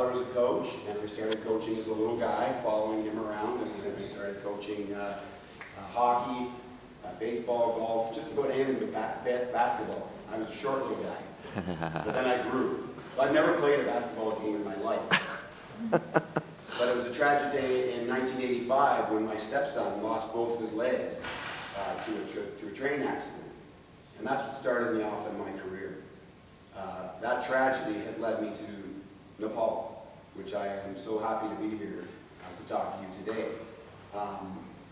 father was a coach, and I started coaching as a little guy, following him around, and then I started coaching hockey, baseball, golf, just about anything but basketball. I was a short little guy, but then I grew. So I've never played a basketball game in my life. But it was a tragic day in 1985 when my stepson lost both of his legs to a train accident. And that's what started me off in my career. That tragedy has led me to Nepal, which I am so happy to be here to talk to you today.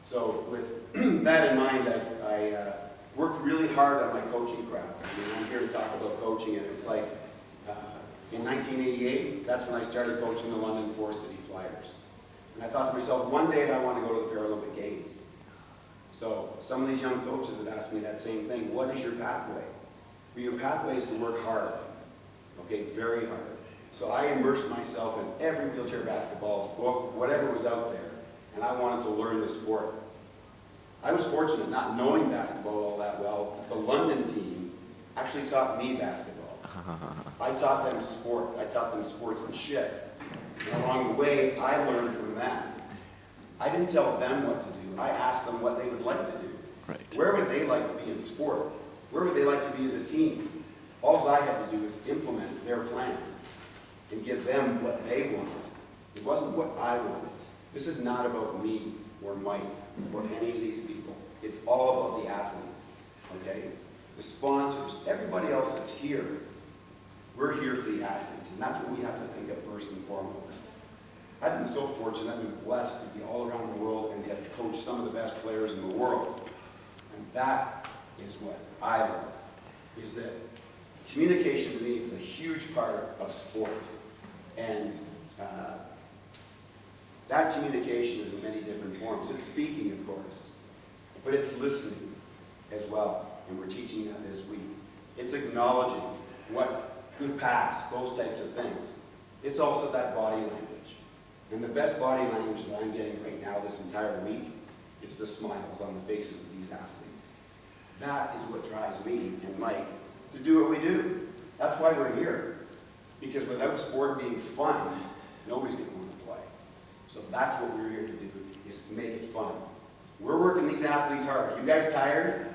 So with that in mind, I worked really hard on my coaching craft. I mean, I'm here to talk about coaching, and it's like in 1988, that's when I started coaching the London Forest City Flyers. And I thought to myself, one day I want to go to the Paralympic Games. So some of these young coaches have asked me that same thing. What is your pathway? Well, your pathway is to work hard, okay, very hard. So I immersed myself in every wheelchair basketball book, whatever was out there, and I wanted to learn the sport. I was fortunate, not knowing basketball all that well, the London team actually taught me basketball. I taught them sport. I taught them sportsmanship. And along the way, I learned from them. I didn't tell them what to do. I asked them what they would like to do. Right. Where would they like to be in sport? Where would they like to be as a team? All I had to do was implement their plan and give them what they wanted. It wasn't what I wanted. This is not about me or Mike or any of these people. It's all about the athlete, okay? The sponsors, everybody else that's here, we're here for the athletes, and that's what we have to think of first and foremost. I've been so fortunate, I've been blessed to be all around the world and have coached some of the best players in the world. And that is what I love, is that communication to me is a huge part of sport. And that communication is in many different forms. It's speaking, of course, but it's listening as well. And we're teaching that this week. It's acknowledging what good pass, those types of things. It's also that body language. And the best body language that I'm getting right now this entire week is the smiles on the faces of these athletes. That is what drives me and Mike to do what we do. That's why we're here. Because without sport being fun, nobody's going to want to play. So that's what we're here to do, is to make it fun. We're working these athletes hard. Are you guys tired?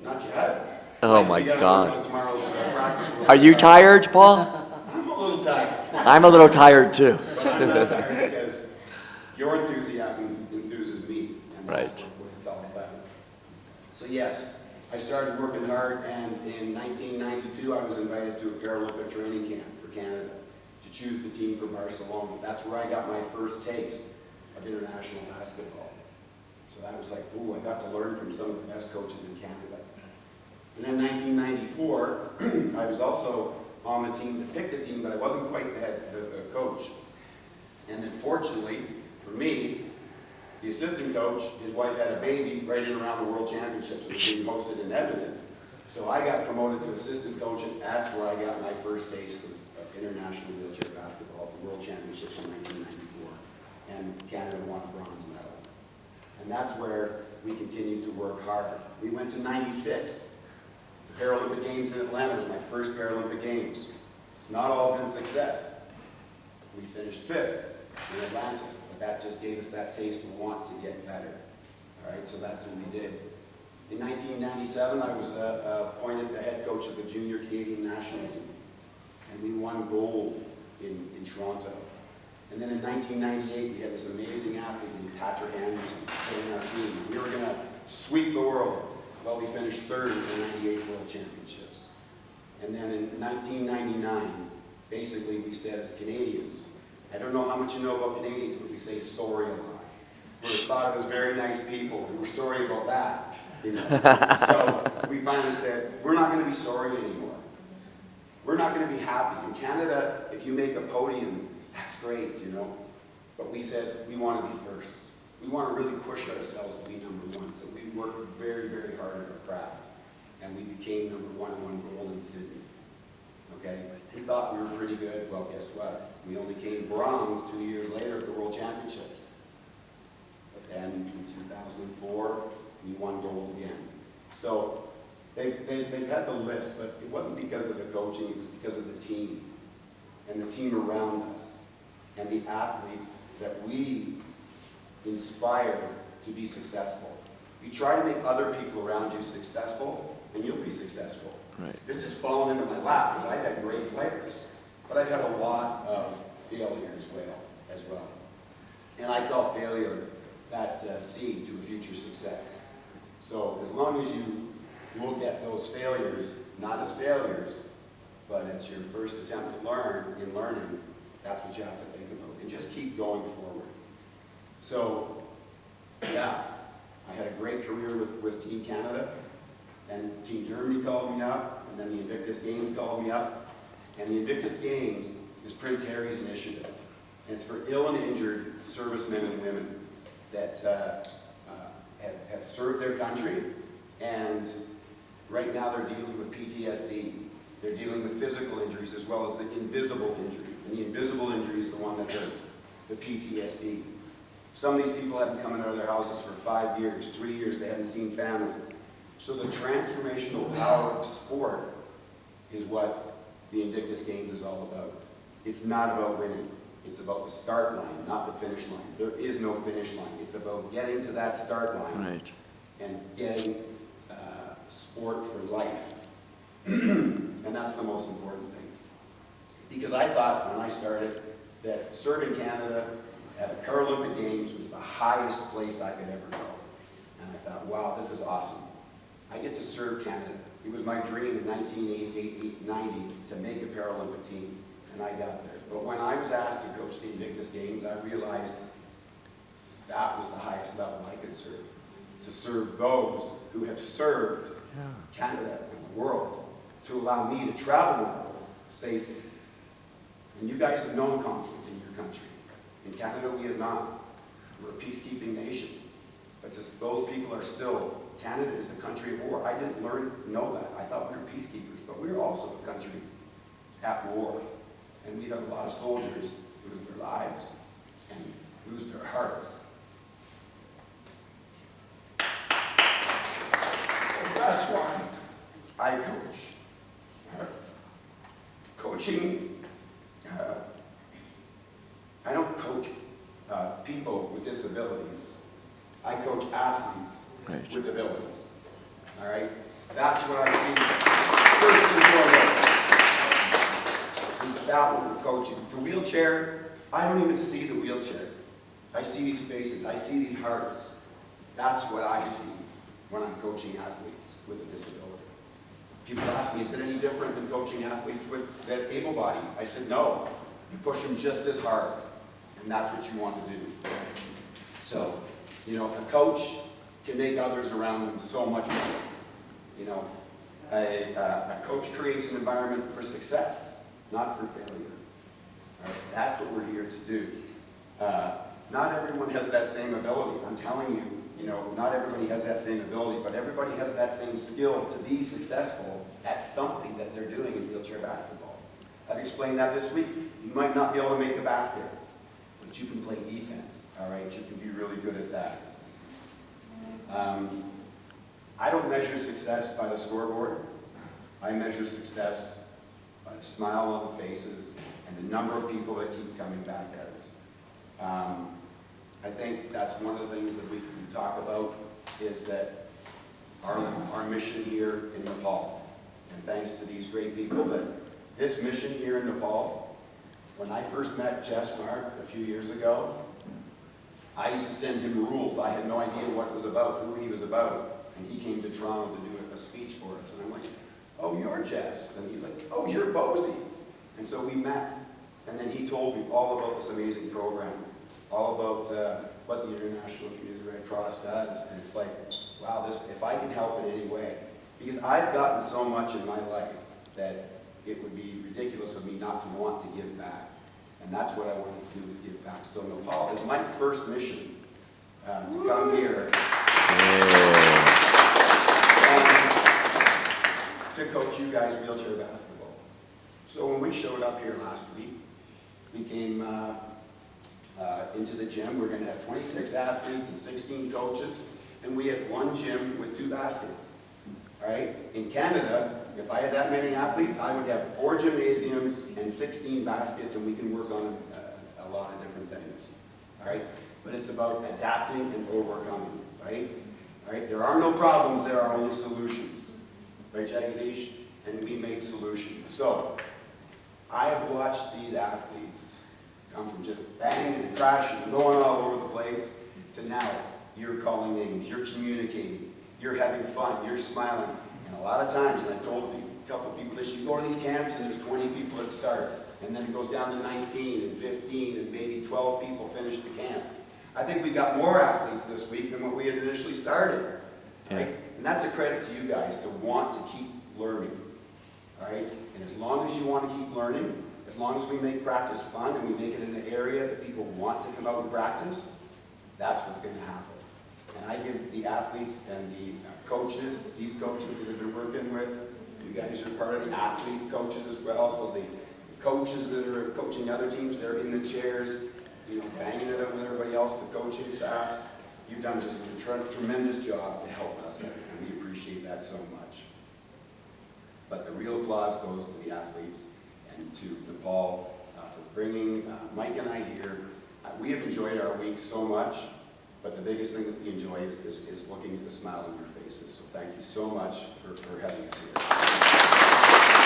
Not yet. Oh my God. Tomorrow's practice. Are you tired, Paul? I'm a little tired. I'm a little tired too. But I'm not tired because your enthusiasm enthuses me. And that's Right. what it's all about. So yes, I started working hard, and in 1992 I was invited to a Paralympic training camp for Canada to choose the team for Barcelona. That's where I got my first taste of international basketball. So that was like, ooh, I got to learn from some of the best coaches in Canada. And in 1994, I was also on the team to pick the team, but I wasn't quite the coach. And then fortunately, for me, the assistant coach, his wife had a baby right in around the World Championships that were being hosted in Edmonton. So I got promoted to assistant coach, and that's where I got my first taste of international wheelchair basketball at the World Championships in 1994. And Canada won a bronze medal. And that's where we continued to work hard. We went to 96. The Paralympic Games in Atlanta was my first Paralympic Games. It's not all been success. We finished 5th in Atlanta, but that just gave us that taste of want to get better. All right, so that's what we did. In 1997, I was appointed the head coach of the junior Canadian national team, and we won gold in Toronto. And then in 1998, we had this amazing athlete named Patrick Anderson in our team. We were going to sweep the world. Well, we finished 3rd in the 98 World Championships. And then in 1999, basically we said as Canadians, I don't know how much you know about Canadians, but we say sorry a lot. We thought it was very nice people, and we're sorry about that. You know? So we finally said, we're not going to be sorry anymore. We're not going to be happy. In Canada, if you make a podium, that's great, you know. But we said, we want to be first. We want to really push ourselves to be number one. So we worked very, very hard at our craft. And we became number one and won gold in Sydney. Okay? We thought we were pretty good. Well, guess what? We only came bronze 2 years later at the World Championships. But then in 2004, we won gold again. So they've had the list, but it wasn't because of the coaching, it was because of the team. and the team around us and the athletes that we inspired to be successful. You try to make other people around you successful, and you'll be successful. Right. This just fallen into my lap because I've had great players, but I've had a lot of failure as well. And I call failure that seed to a future success. So as long as you look at those failures, not as failures, but it's your first attempt to learn, in learning, that's what you have to think about. And just keep going forward. So, yeah, I had a great career with Team Canada, and Team Germany called me up, and then the Invictus Games called me up. And the Invictus Games is Prince Harry's initiative. And it's for ill and injured servicemen and women that have served their country, and right now they're dealing with PTSD. They're dealing with physical injuries as well as the invisible injury. And the invisible injury is the one that hurts, the PTSD. Some of these people haven't come out of their houses for 5 years, 3 years, they haven't seen family. So the transformational power of sport is what the Invictus Games is all about. It's not about winning. It's about the start line, not the finish line. There is no finish line. It's about getting to that start line Right. and getting sport for life. And that's the most important thing. Because I thought when I started that serving Canada at a Paralympic Games was the highest place I could ever go. And I thought, wow, this is awesome. I get to serve Canada. It was my dream in 1990 to make a Paralympic team, and I got there. But when I was asked to coach the Invictus Games, I realized that was the highest level I could serve. To serve those who have served Canada and the world, to allow me to travel the world safely. And you guys have known conflict in your country. In Canada, we have not. We're a peacekeeping nation. But just those people are still, Canada is a country of war. I didn't know that. I thought we were peacekeepers, but we're also a country at war. And we have a lot of soldiers lose their lives and lose their hearts. So that's why I coach. Coaching, I don't coach people with disabilities. I coach athletes Right. with abilities. All right? That's what I see first and foremost. Is that what we're coaching. The wheelchair, I don't even see the wheelchair. I see these faces. I see these hearts. That's what I see when I'm coaching athletes with a disability. People ask me, is it any different than coaching athletes with that able body? I said, no. You push them just as hard. And that's what you want to do. So, you know, a coach can make others around them so much better. You know, a coach creates an environment for success, not for failure. All right? That's what we're here to do. Not everyone has that same ability. I'm telling you, you know, not everybody has that same ability, but everybody has that same skill to be successful at something that they're doing in wheelchair basketball. I've explained that this week. You might not be able to make the basket, but you can play defense, all right? You can be really good at that. I don't measure success by the scoreboard. I measure success by the smile on the faces and the number of people that keep coming back at us. I think that's one of the things that we can talk about is that our mission here in Nepal, and thanks to these great people, that this mission here in Nepal, when I first met Jess Mark a few years ago, I used to send him rules. I had no idea what it was about, who he was about, and he came to Toronto to do a speech for us, and I'm like, oh, you're Jess, and he's like, oh, you're Bosie. And so we met, and then he told me all about this amazing program, all about what the International Community Red Cross does, and it's like, wow, this, if I can help in any way, because I've gotten so much in my life that it would be ridiculous of me not to want to give back, and that's what I want to do is give back. So Nepal is my first mission to come here and to coach you guys wheelchair basketball. So when we showed up here last week, we came into the gym. We're going to have 26 athletes and 16 coaches, and we had one gym with 2 baskets. All right? In Canada, if I had that many athletes, I would have 4 gymnasiums and 6 16 baskets and we can work on a lot of different things, all right? But it's about adapting and overcoming, right? All right, there are no problems, there are only solutions, right, Jagadish? And we make solutions. So, I have watched these athletes come from just banging and crashing and going all over the place to now you're calling names, you're communicating, you're having fun, you're smiling. And a lot of times, and I told a couple of people this, you go to these camps and there's 20 people that start, and then it goes down to 19 and 15 and maybe 12 people finish the camp. I think we got more athletes this week than what we had initially started, right? And that's a credit to you guys to want to keep learning, all right? And as long as you want to keep learning, as long as we make practice fun and we make it in an area that people want to come out and practice, that's what's going to happen. And I give the athletes and the coaches, these coaches that have been working with, you guys are part of the athlete coaches as well, so the coaches that are coaching other teams, they're in the chairs, you know, banging it up with everybody else, the coaching staffs. You've done just a tremendous job to help us, and we appreciate that so much. But the real applause goes to the athletes and to Nepal for bringing Mike and I here. We have enjoyed our week so much, but the biggest thing that we enjoy is looking at the smile on your faces. So thank you so much for having us here.